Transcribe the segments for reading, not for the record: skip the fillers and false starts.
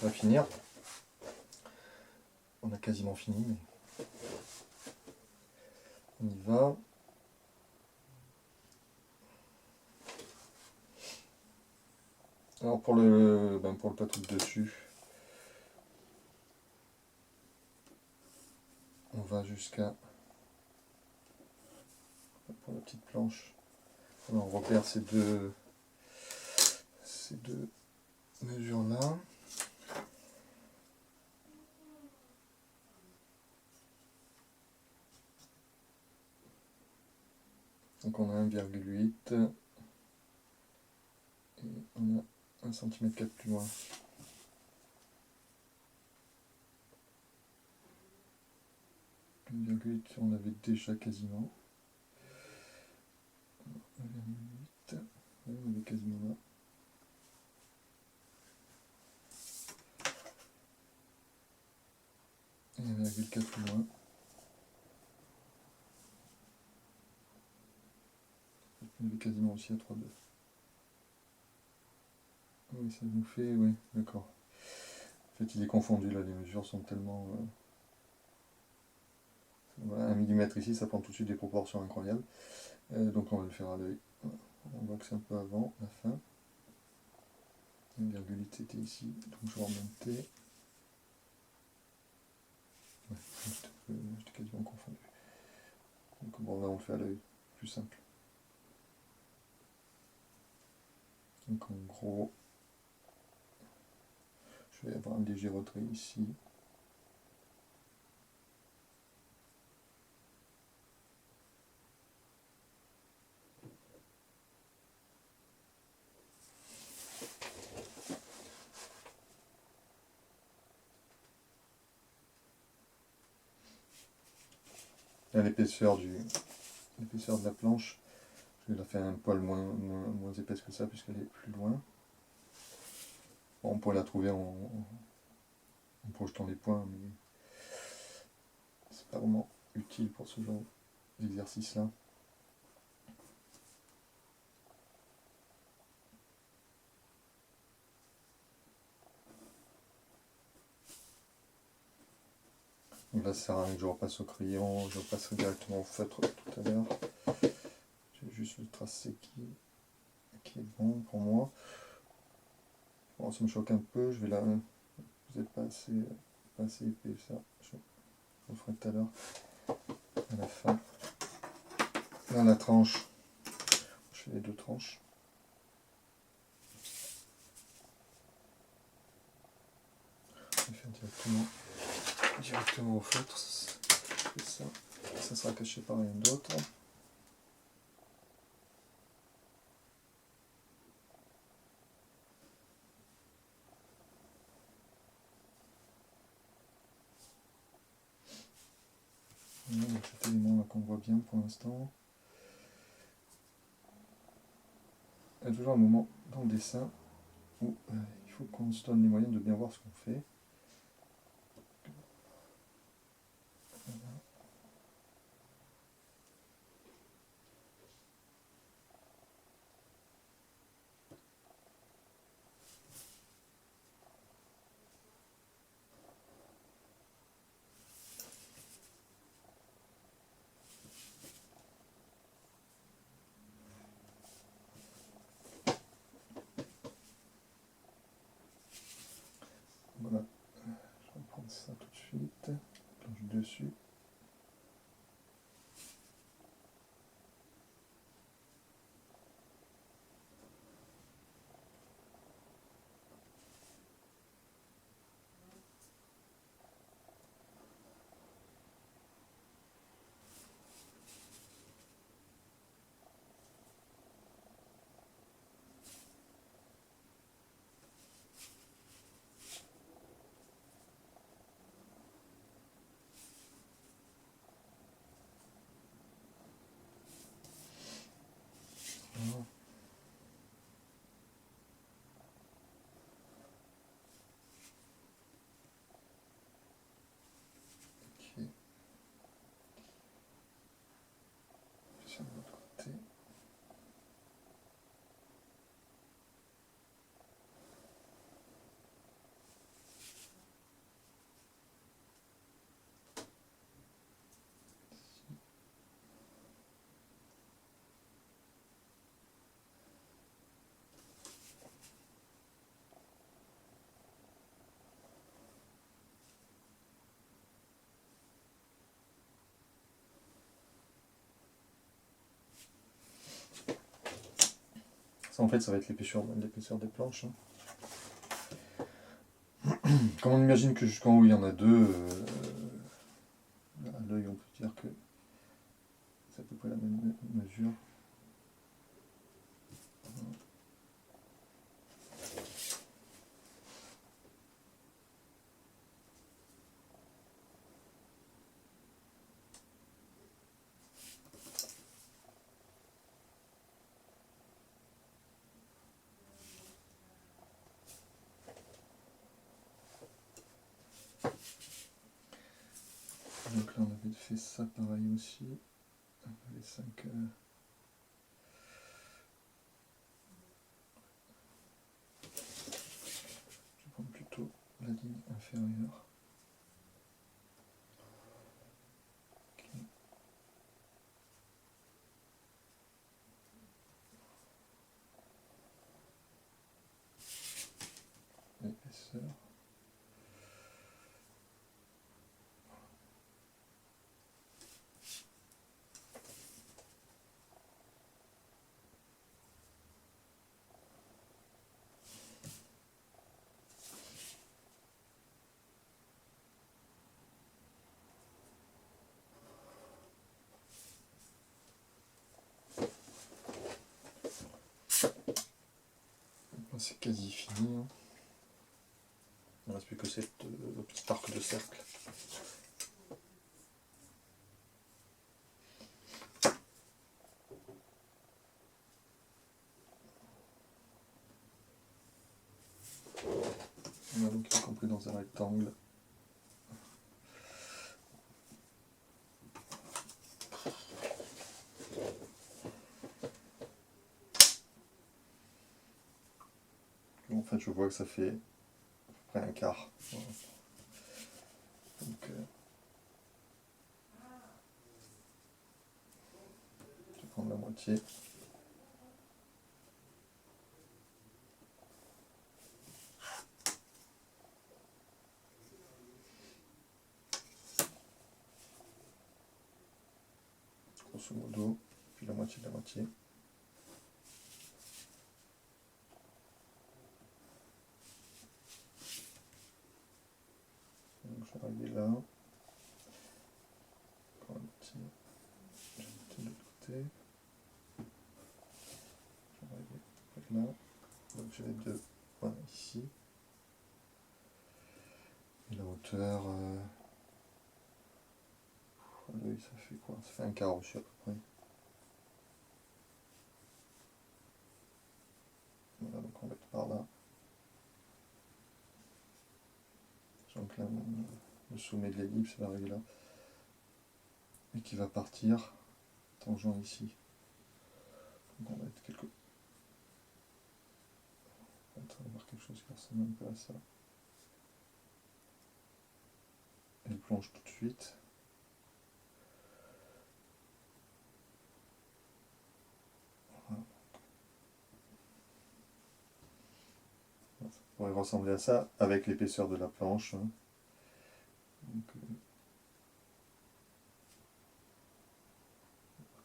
à finir. On a quasiment fini, mais on y va. Alors pour le plateau de dessus, on va jusqu'à, pour la petite planche, alors on repère ces deux mesures là. Donc on a 1,8 et on a 1 cm 4 plus loin. On avait déjà quasiment 1,8, on avait quasiment là. Et 1,4 plus loin. On avait quasiment aussi à 3,2. Oui, ça nous fait, oui, d'accord. En fait, il est confondu là, les mesures sont tellement. Voilà, 1 mm ici, ça prend tout de suite des proportions incroyables. Donc on va le faire à l'œil. On voit que c'est un peu avant la fin. 1,8 c'était ici, donc je vais remonter. Ouais, j'étais quasiment confondu. Donc bon, là on le fait à l'œil, plus simple. Donc en gros, je vais avoir un léger retrait ici. L'épaisseur de la planche, je vais la faire un poil moins épaisse que ça puisqu'elle est plus loin. Bon, on pourrait la trouver en projetant les points, mais c'est pas vraiment utile pour ce genre d'exercice là. Donc là, ça sert à rien que je repasse au crayon, je repasserai directement au feutre tout à l'heure. J'ai juste le tracé qui est bon pour moi. Bon, ça me choque un peu, je vais là. Vous n'êtes pas assez épais, ça. Je le ferai tout à l'heure. À la fin. Là, la tranche. Je fais les deux tranches. Je vais faire directement au feutre. Ça sera caché par rien d'autre. Donc cet élément là qu'on voit bien pour l'instant. Il y a toujours un moment dans le dessin où il faut qu'on se donne les moyens de bien voir ce qu'on fait. Voilà. Voilà, je vais prendre ça tout de suite, planche dessus. Ça, en fait, ça va être l'épaisseur des planches. Comme on imagine que jusqu'en haut il y en a deux, à l'œil on peut dire que c'est à peu près la même mesure. Donc là on avait fait ça pareil aussi, les 5... je vais prendre plutôt la ligne inférieure. Okay. L'épaisseur. C'est quasi fini. Hein. Il ne reste plus que cette petite arc de cercle. Voilà, donc il est compris dans un rectangle. En fait, je vois que ça fait à peu près un quart. Voilà. Donc, je vais prendre la moitié. Grosso modo, puis la moitié de la moitié. Donc je vais arriver là. Encore un petit. Je vais mettre de l'autre côté. Je vais arriver là. Donc j'ai les deux points ici. Et la hauteur. L'œil, ça fait quoi? Ça fait un quart aussi à peu près. Voilà, donc on va être par là. Donc là, le sommet de l'ellipse va arriver là. Et qui va partir tangent ici. Donc on va être quelque... On va voir quelque chose qui ressemble un peu à ça. Elle plonge tout de suite. Voilà. Ça pourrait ressembler à ça avec l'épaisseur de la planche. Donc,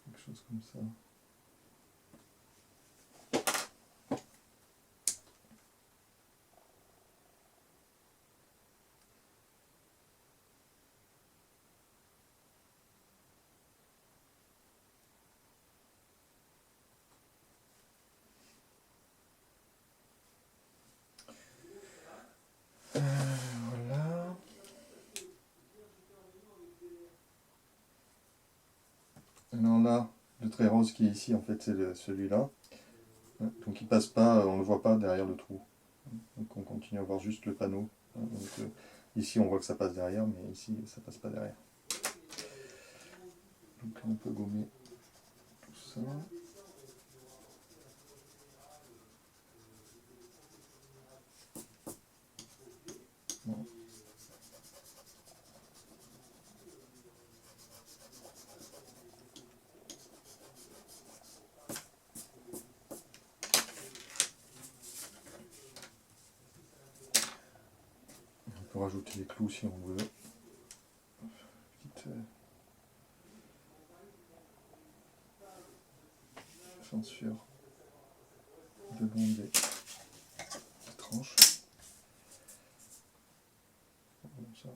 quelque chose comme ça. Voilà. Alors là, le trait rose qui est ici, en fait, c'est celui-là. Donc il passe pas, on ne le voit pas derrière le trou. Donc on continue à voir juste le panneau. Donc, ici on voit que ça passe derrière, mais ici ça passe pas derrière. Donc on peut gommer tout ça. Bon. On peut rajouter des clous si on veut. Petite censure. le long des tranches. Comme ça.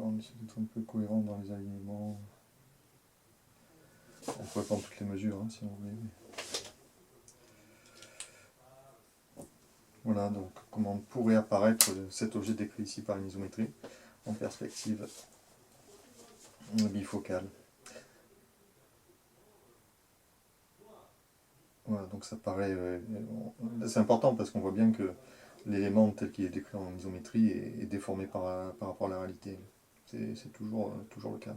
On essaie d'être un peu cohérent dans les alignements. On pourrait prendre toutes les mesures hein, si on voulait. Voilà donc comment pourrait apparaître cet objet décrit ici par une isométrie en perspective bifocale. Voilà, donc ça paraît. C'est important parce qu'on voit bien que l'élément tel qu'il est décrit en isométrie est déformé par rapport à la réalité. C'est toujours le cas.